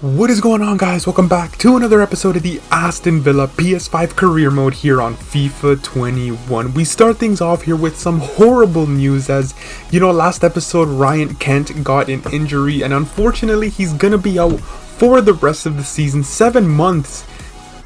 What is going on, guys? Welcome back to another episode of the Aston Villa PS5 career mode here on FIFA 21. We start things off here with some horrible news, as you know, last episode Ryan Kent got an injury and unfortunately he's gonna be out for the rest of the season, 7 months.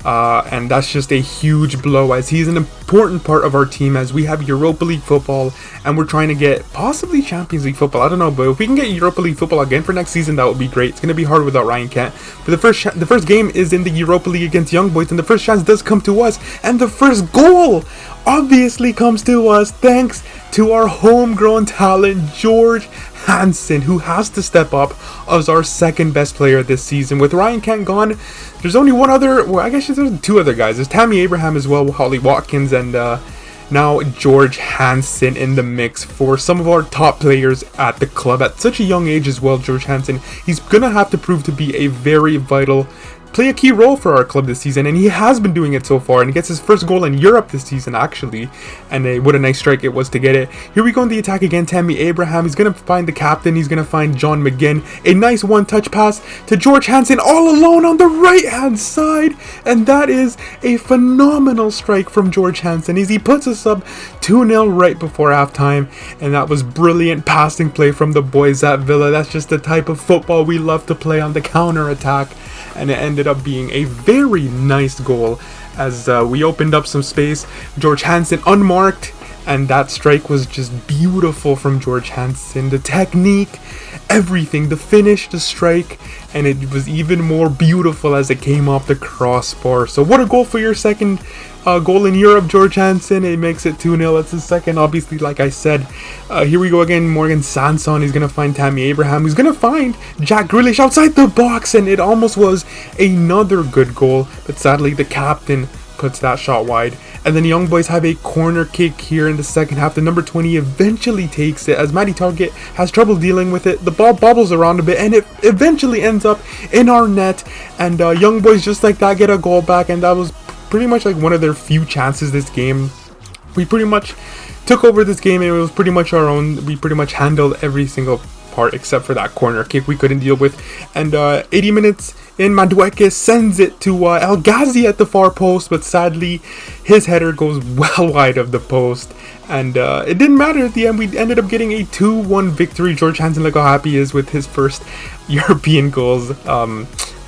And that's just a huge blow, as he's an important part of our team, as we have Europa League football and we're trying to get possibly Champions League football. I don't know, but if we can get Europa League football again for next season, that would be great. It's going to be hard without Ryan Kent. But the first game is in the Europa League against Young Boys, and the first chance does come to us, and the first goal obviously comes to us thanks to our homegrown talent George Hansen, who has to step up as our second best player this season. With Ryan Kent gone, there's only one other, well, I guess there's two other guys. There's Tammy Abraham as well, Holly Watkins, and now George Hansen in the mix for some of our top players at the club at such a young age as well. George Hansen, he's gonna have to prove to be a very vital, play a key role for our club this season, and he has been doing it so far, and he gets his first goal in Europe this season actually, and what a nice strike it was to get it. Here we go in the attack again. Tammy Abraham, he's gonna find the captain, he's gonna find John McGinn, a nice one-touch pass to George Hansen all alone on the right hand side, and that is a phenomenal strike from George Hansen as he puts us up 2-0 right before halftime, and that was brilliant passing play from the boys at Villa. That's just the type of football we love to play on the counter attack, and it ended up being a very nice goal as we opened up some space. George Hansen unmarked, and that strike was just beautiful from George Hansen. The technique, everything, the finish, the strike, and it was even more beautiful as it came off the crossbar. So what a goal for your second goal in Europe, George Hansen. It makes it 2-0. That's the second, obviously, like I said. Here we go again. Morgan Sanson, he's going to find Tammy Abraham. He's going to find Jack Grealish outside the box, and it almost was another good goal, but sadly the captain puts that shot wide. And then the Young Boys have a corner kick here in the second half. The number 20 eventually takes it as Matty Target has trouble dealing with it. The ball bobbles around a bit and it eventually ends up in our net. And Young Boys just like that get a goal back, and that was pretty much like one of their few chances this game. We pretty much took over this game and it was pretty much our own. We pretty much handled every single part except for that corner kick we couldn't deal with. And 80 minutes in, Madueke sends it to El Ghazi at the far post, but sadly his header goes well wide of the post, and it didn't matter at the end. We ended up getting a 2-1 victory. George Hansen, look how happy he is with his first European goals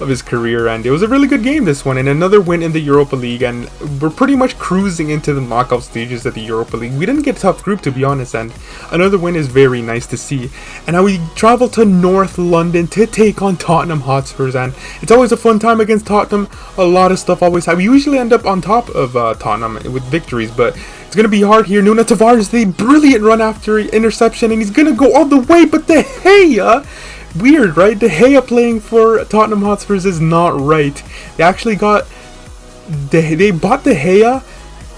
of his career, and it was a really good game, this one, and another win in the Europa League, and we're pretty much cruising into the knockout stages of the Europa League. We didn't get a tough group, to be honest, and another win is very nice to see. And now we travel to North London to take on Tottenham Hotspurs, and it's always a fun time against Tottenham. A lot of stuff always happens. We usually end up on top of Tottenham with victories, but it's going to be hard here. Nuno Tavares, the brilliant run after interception, and he's going to go all the way, but De Gea, weird, right? De Gea playing for Tottenham Hotspurs is not right. They actually got they bought De Gea,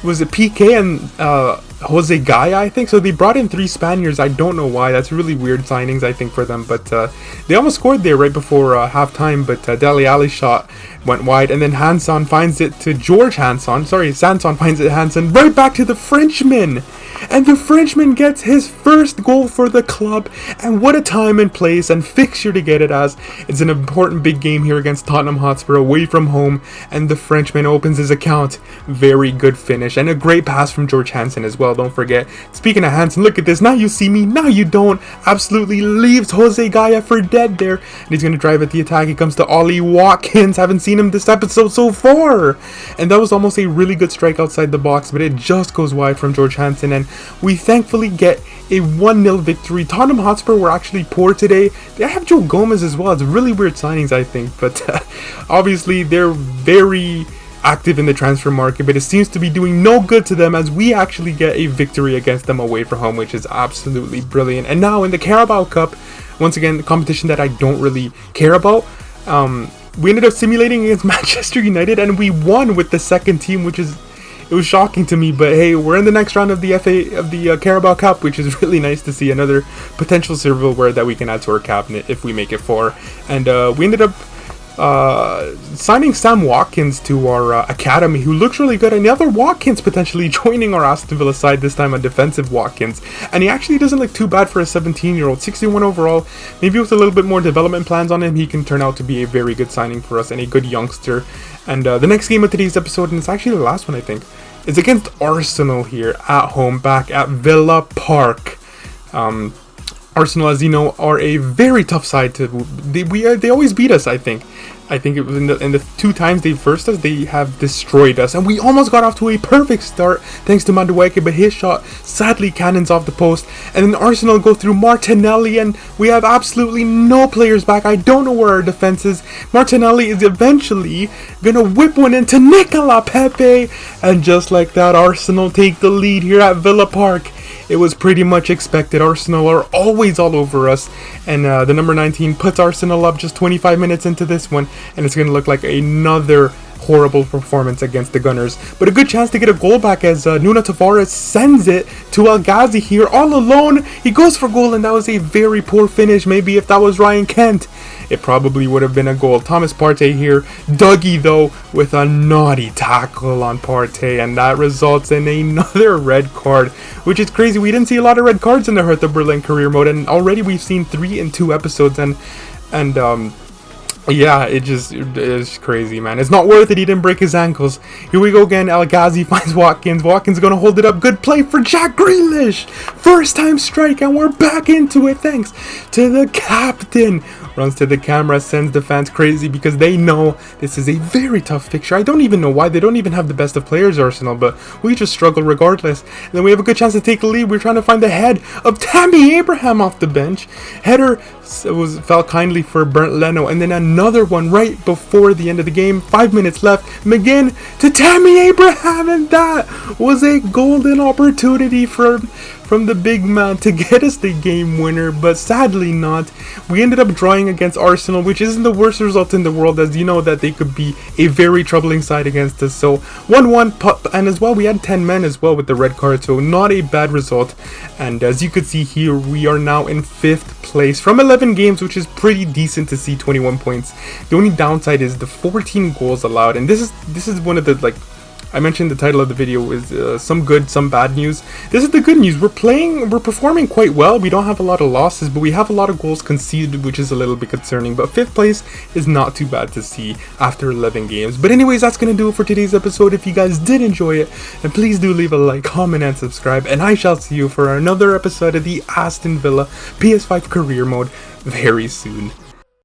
was it PK and Jose Gaya, I think. So they brought in 3 Spaniards. I don't know why. That's really weird signings, I think, for them. But they almost scored there right before halftime. But Dele Alli's shot went wide, and then Hanson finds it to George Hansen. Sorry, Sanson finds it to Hansen. Right back to the Frenchman. And the Frenchman gets his first goal for the club, and what a time and place and fixture to get it, as it's an important big game here against Tottenham Hotspur away from home, and the Frenchman opens his account. Very good finish, and a great pass from George Hansen as well, don't forget. Speaking of Hansen, look at this. Now you see me, now you don't. Absolutely leaves Jose Gaya for dead there, and he's going to drive at the attack. He comes to Ollie Watkins. Haven't seen him this episode so far, and that was almost a really good strike outside the box, but it just goes wide from George Hansen, and we thankfully get a 1-0 victory. Tottenham Hotspur were actually poor today. They have Joe Gomez as well. It's really weird signings, I think, but obviously they're very active in the transfer market, but it seems to be doing no good to them, as we actually get a victory against them away from home, which is absolutely brilliant. And now in the Carabao Cup, once again, the competition that I don't really care about, we ended up simulating against Manchester United, and we won with the second team, which is, it was shocking to me, but hey, we're in the next round of the Carabao Cup, which is really nice to see. Another potential silverware that we can add to our cabinet if we make it far. And we ended up signing Sam Watkins to our academy, who looks really good. Another Watkins potentially joining our Aston Villa side, this time a defensive Watkins. And he actually doesn't look too bad for a 17-year-old. 61 overall. Maybe with a little bit more development plans on him, he can turn out to be a very good signing for us and a good youngster. And the next game of today's episode, and it's actually the last one I think, is against Arsenal here at home, back at Villa Park. Arsenal, as you know, are a very tough side to. They always beat us. I think it was in the 2 times they versed us, they have destroyed us, and we almost got off to a perfect start thanks to Madueke, but his shot sadly cannons off the post, and then Arsenal go through Martinelli, and we have absolutely no players back. I don't know where our defense is. Martinelli is eventually gonna whip one into Nicola Pepe, and just like that, Arsenal take the lead here at Villa Park. It was pretty much expected. Arsenal are always all over us, and the number 19 puts Arsenal up just 25 minutes into this one, and it's going to look like another horrible performance against the Gunners. But a good chance to get a goal back as Nuno Tavares sends it to El Ghazi here all alone. He goes for goal, and that was a very poor finish. Maybe if that was Ryan Kent, it probably would have been a goal. Thomas Partey here. Dougie, though, with a naughty tackle on Partey, and that results in another red card, which is crazy. We didn't see a lot of red cards in the Hertha Berlin career mode, and already we've seen 3 in 2 episodes, and yeah, it is crazy, man. It's not worth it. He didn't break his ankles. Here we go again. El Ghazi finds Watkins. Watkins gonna hold it up. Good play for Jack Grealish. First time strike, and we're back into it thanks to the captain. Runs to the camera, sends the fans crazy because they know this is a very tough fixture. I don't even know why. They don't even have the best of players, Arsenal, but we just struggle regardless. And then we have a good chance to take the lead. We're trying to find the head of Tammy Abraham off the bench. Header fell kindly for Bernd Leno, and then another one right before the end of the game. 5 minutes left. McGinn to Tammy Abraham, and that was a golden opportunity from the big man to get us the game winner, but sadly not. We ended up drawing against Arsenal, which isn't the worst result in the world, as you know that they could be a very troubling side against us. So 1-1, and as well we had 10 men as well with the red card, so not a bad result. And as you could see here, we are now in 5th place from 11 games, which is pretty decent to see. 21 points. The only downside is the 14 goals allowed, and this is one of the, like I mentioned, the title of the video is some good, some bad news. This is the good news. We're performing quite well. We don't have a lot of losses, but we have a lot of goals conceded, which is a little bit concerning. But 5th place is not too bad to see after 11 games. But anyways, that's going to do it for today's episode. If you guys did enjoy it, then please do leave a like, comment, and subscribe. And I shall see you for another episode of the Aston Villa PS5 career mode very soon.